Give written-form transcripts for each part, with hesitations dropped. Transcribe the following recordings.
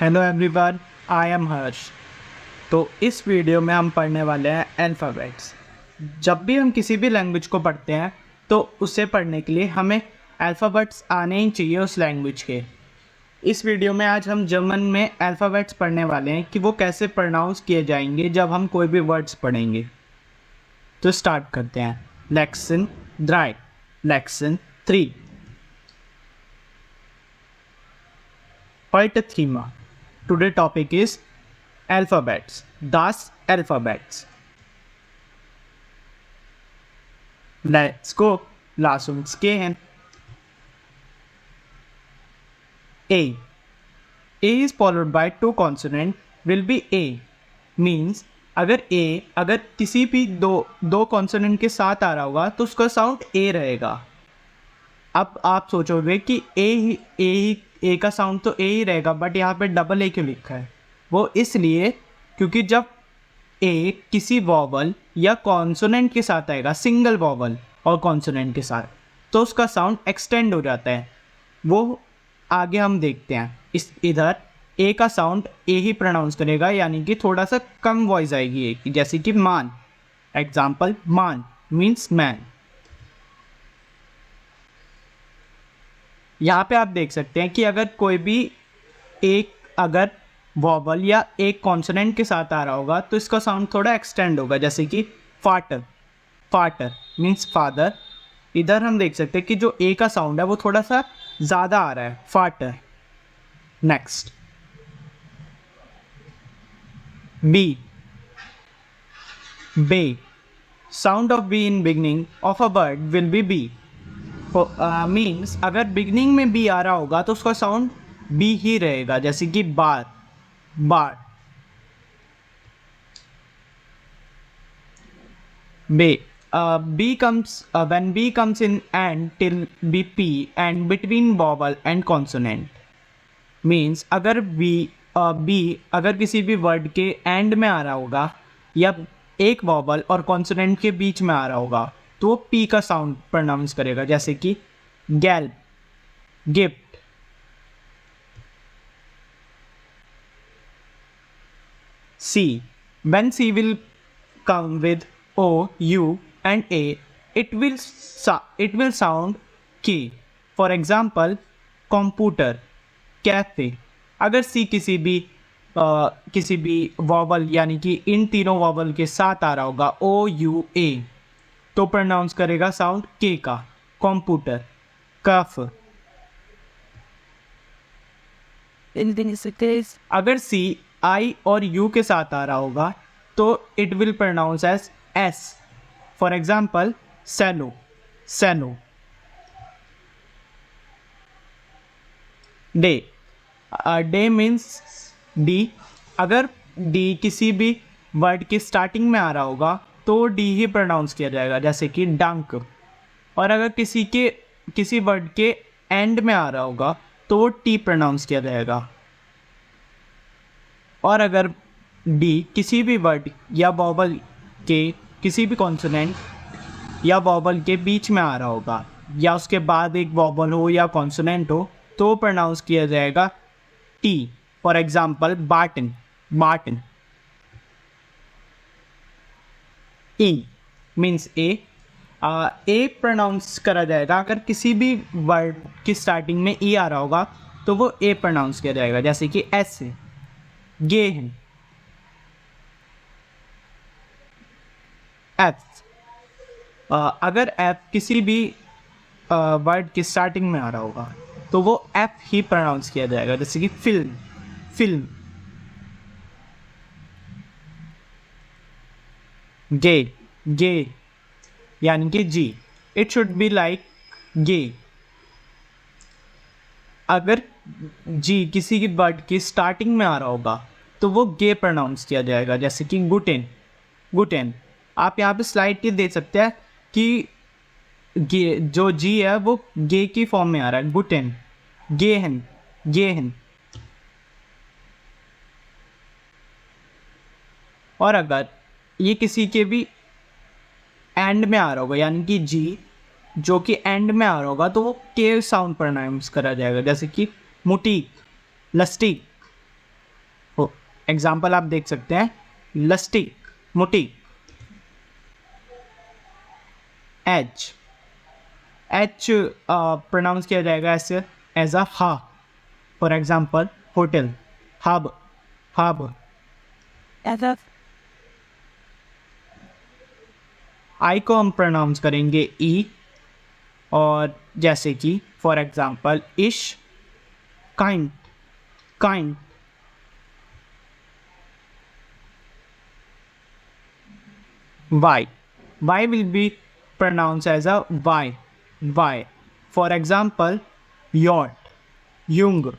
Hello everyone, I am हर्ष। तो इस video में हम पढ़ने वाले हैं अल्फ़ाबेट्स। जब भी हम किसी भी लैंग्वेज को पढ़ते हैं तो उसे पढ़ने के लिए हमें अल्फ़ाबेट्स आने ही चाहिए उस लैंग्वेज के। इस वीडियो में आज हम जर्मन में अल्फ़ाबेट्स पढ़ने वाले हैं कि वो कैसे प्रोनाउंस किए जाएंगे जब हम कोई भी वर्ड्स पढ़ेंगे। तो स्टार्ट करते हैं। Luxon 3, Luxon 3। Heute Thema. Today topic is alphabets. Das alphabets. Let's go. Lass uns gehen. A. A is followed by two consonant will be A. Means अगर किसी भी दो कॉन्सोनेंट के साथ आ रहा होगा तो उसका साउंड ए रहेगा। अब आप सोचोगे कि ए का साउंड तो ए ही रहेगा, बट यहाँ पे डबल ए क्यों लिखा है? वो इसलिए क्योंकि जब ए किसी वॉवल या कॉन्सोनेंट के साथ आएगा, सिंगल वॉवल और कॉन्सोनेंट के साथ, तो उसका साउंड एक्सटेंड हो जाता है। वो आगे हम देखते हैं। इधर ए का साउंड ए ही प्रोनाउंस करेगा, यानी कि थोड़ा सा कम वॉइस आएगी ए की, जैसे कि मान। एग्जाम्पल, मान मीन्स मैन। यहाँ पे आप देख सकते हैं कि अगर कोई भी अगर वॉवल या एक कॉन्सोनेंट के साथ आ रहा होगा तो इसका साउंड थोड़ा एक्सटेंड होगा, जैसे कि फाटर। फाटर मीन्स फादर। इधर हम देख सकते हैं कि जो ए का साउंड है वो थोड़ा सा ज़्यादा आ रहा है, फाटर। नेक्स्ट, बी, बे। Sound of B in beginning of a word will be B. Means अगर बिगनिंग में बी आ रहा होगा तो उसका साउंड बी ही रहेगा, जैसे कि बार, बार। बे, b comes when b comes in and till bp and between vowel and consonant means अगर b अगर किसी भी वर्ड के एंड में आ रहा होगा या एक वॉवल और कॉन्सोनेंट के बीच में आ रहा होगा तो वो पी का साउंड प्रोनाउंस करेगा, जैसे कि गैल्प, gift. C, when C will come with O, U and A, it will sound K. For example, computer, cafe. अगर C किसी भी वॉवल यानी कि इन तीनों वॉवल के साथ आ रहा होगा O, U, A, तो प्रोनाउंस करेगा साउंड के का, कंप्यूटर, कफ। अगर सी आई और यू के साथ आ रहा होगा तो it will pronounce as S. For example, सेलो, सेनो। डे, डे मीन्स डी। अगर डी किसी भी वर्ड की स्टार्टिंग में आ रहा होगा तो डी ही प्रोनाउंस किया जाएगा, जैसे कि डंक। और अगर किसी वर्ड के एंड में आ रहा होगा तो टी प्रोनाउंस किया जाएगा। और अगर डी किसी भी वर्ड या वॉवल के किसी भी कॉन्सोनेंट या वॉवल के बीच में आ रहा होगा या उसके बाद एक वॉवल हो या कॉन्सोनेंट हो तो प्रोनाउंस किया जाएगा T. For example, Barton, Martin. E means A pronounce करा जाएगा अगर किसी भी वर्ड की स्टार्टिंग में ई आ रहा होगा तो वो ए प्रोनाउंस किया जाएगा, जैसे कि ऐसे, गेहन। एफ, अगर एफ किसी भी वर्ड की स्टार्टिंग में आ रहा होगा तो वो एफ ही प्रोनाउंस किया जाएगा, जैसे कि फिल्म, फिल्म। गे, गे यानी कि जी, इट शुड बी लाइक गे। अगर जी किसी की वर्ड की स्टार्टिंग में आ रहा होगा तो वो गे प्रोनाउंस किया जाएगा, जैसे कि गुटेन, गुटेन। आप यहाँ पे स्लाइड दे सकते हैं कि गे जो जी है वो गे की फॉर्म में आ रहा है, गुटेन, गेहन, गेहन। और अगर ये किसी के भी एंड में आ रहा होगा यानी कि जी जो कि एंड में आ रहा होगा तो वो के साउंड प्रोनाउंस करा जाएगा, जैसे कि मुटीक, लस्टिक। एग्जाम्पल आप देख सकते हैं, लस्टी, मुटी। एच, एच प्रोनाउंस किया जाएगा ऐसे एज अ हा। For example hotel, hub, hub. I को हम प्रोनाउंस करेंगे ई, और जैसे कि फॉर एग्जाम्पल इश, kind, kind. Y, Y will be pronounce as a वाई, वाई। फॉर एग्जाम्पल यॉट, युंग।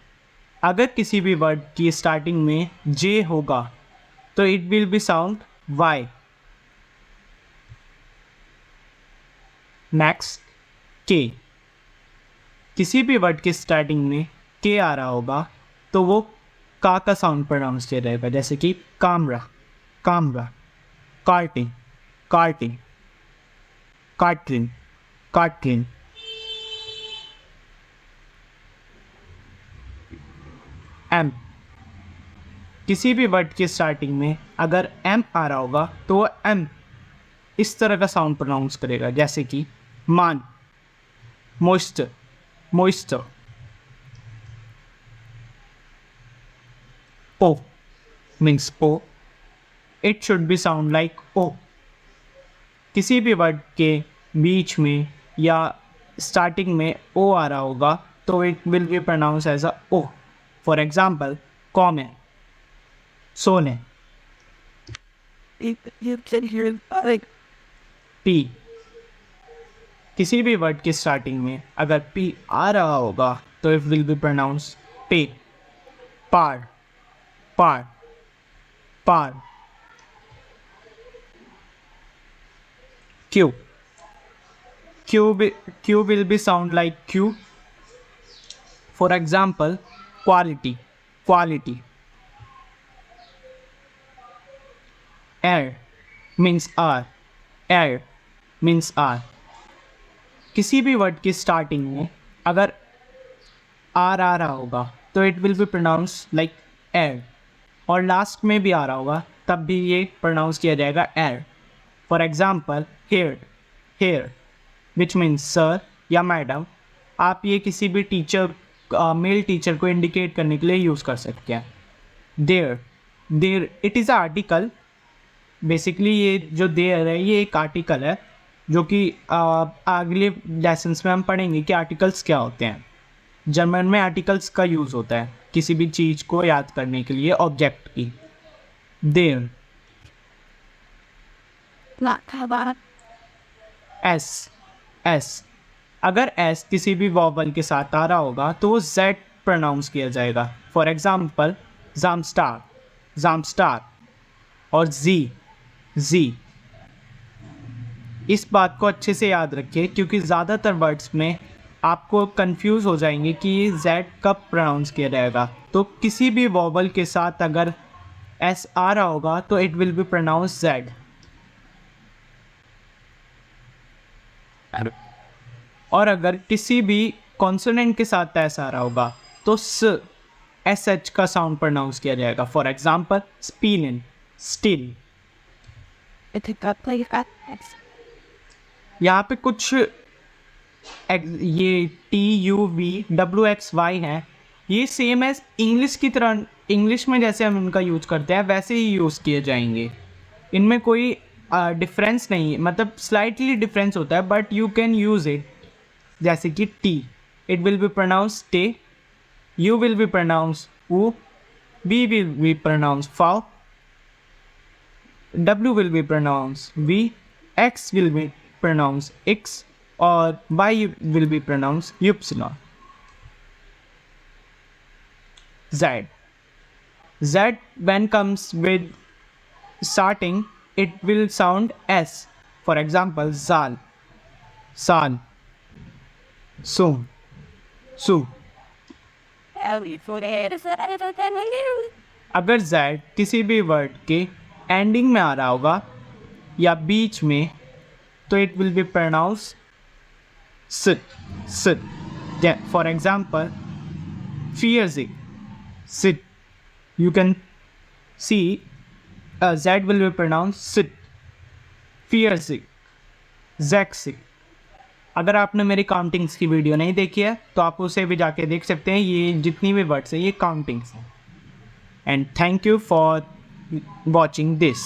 अगर किसी भी वर्ड की स्टार्टिंग में जे होगा तो it will be sound Y. Next, K. किसी भी वर्ड की स्टार्टिंग में के आ रहा होगा तो वो का साउंड प्रोनाउंस किया जाएगा, जैसे कि कामरा, कामरा। कार्टिंग, कार्टिंग, कार्टिन, कार्टिन। एम, किसी भी वर्ड की स्टार्टिंग में अगर एम आ रहा होगा तो वो एम इस तरह का साउंड प्रोनाउंस करेगा, जैसे कि मान, मोइस्टर, मोइस्टर। O means O, it should be sound like O. किसी भी वर्ड के बीच में या स्टार्टिंग में ओ आ रहा होगा तो it will be pronounce as a O. For example कॉमे, सोने। पी, किसी भी वर्ड की स्टार्टिंग में अगर पी आ रहा होगा तो इट विल बी प्रोनाउंस पे। पार, पार, पार। Q, Q will be sound like Q. For example quality, quality. एयर मीन्स आर, एयर मीन्स आर। किसी भी वर्ड की स्टार्टिंग में अगर आर आ रहा होगा तो it will be pronounce like air, और लास्ट में भी आ रहा होगा तब भी ये प्रोनाउंस किया जाएगा air. For example here, here which means sir या मैडम। आप ये किसी भी टीचर, मेल टीचर को इंडिकेट करने के लिए यूज़ कर सकते हैं। There, there it is a article. Basically ये जो देयर है ये एक आर्टिकल है, जो कि अगले लेसन्स में हम पढ़ेंगे कि आर्टिकल्स क्या होते हैं। जर्मन में आर्टिकल्स का यूज़ होता है किसी भी चीज़ को याद करने के लिए, ऑब्जेक्ट की। देयर। एस, एस, अगर एस किसी भी वॉवल के साथ आ रहा होगा तो वो जेड प्रोनाउंस किया जाएगा। फॉर एग्जाम्पल जामस्टार, जामस्टार। और जी, जी। इस बात को अच्छे से याद रखिए क्योंकि ज़्यादातर वर्ड्स में आपको कंफ्यूज हो जाएंगे कि ये जेड कब प्रोनाउंस किया जाएगा। तो किसी भी वॉवल के साथ अगर एस आ रहा होगा तो it will be pronounce Z. और अगर किसी भी कॉन्सोनेंट के साथ एस आ रहा होगा तो स, एस एच का साउंड प्रोनाउंस किया जाएगा। फॉर एग्जाम्पल स्पीलिन, स्टिल। यहाँ पे कुछ ये T U V W X Y हैं, ये सेम एज इंग्लिश की तरह, इंग्लिश में जैसे हम इनका यूज करते हैं वैसे ही यूज़ किए जाएंगे। इनमें कोई डिफरेंस नहीं, मतलब स्लाइटली डिफरेंस होता है but you can use it. जैसे कि T, it will be pronounce टे, यू विल बी प्रोनाउंस ऊ, वी विल बी प्रोनाउंस फाउ, W will be pronounced V, X will be pronounced X, or Y will be pronounced Y. Z, Z when comes with starting, it will sound S. For example, Zal, San, Soon, Su. अगर Z किसी भी word के ending में आ रहा होगा या बीच में तो इट विल बी प्रोनाउंस सिट, सिट। फॉर एग्जाम्पल फियर्जिक, सिट, you can C, Z will be pronounced sit, fear sick, zach sick. अगर आपने मेरी काउंटिंग्स की वीडियो नहीं देखी है तो आप उसे भी जाके देख सकते हैं, ये जितनी भी वर्ड्स है ये काउंटिंग्स हैं. And thank you for watching this.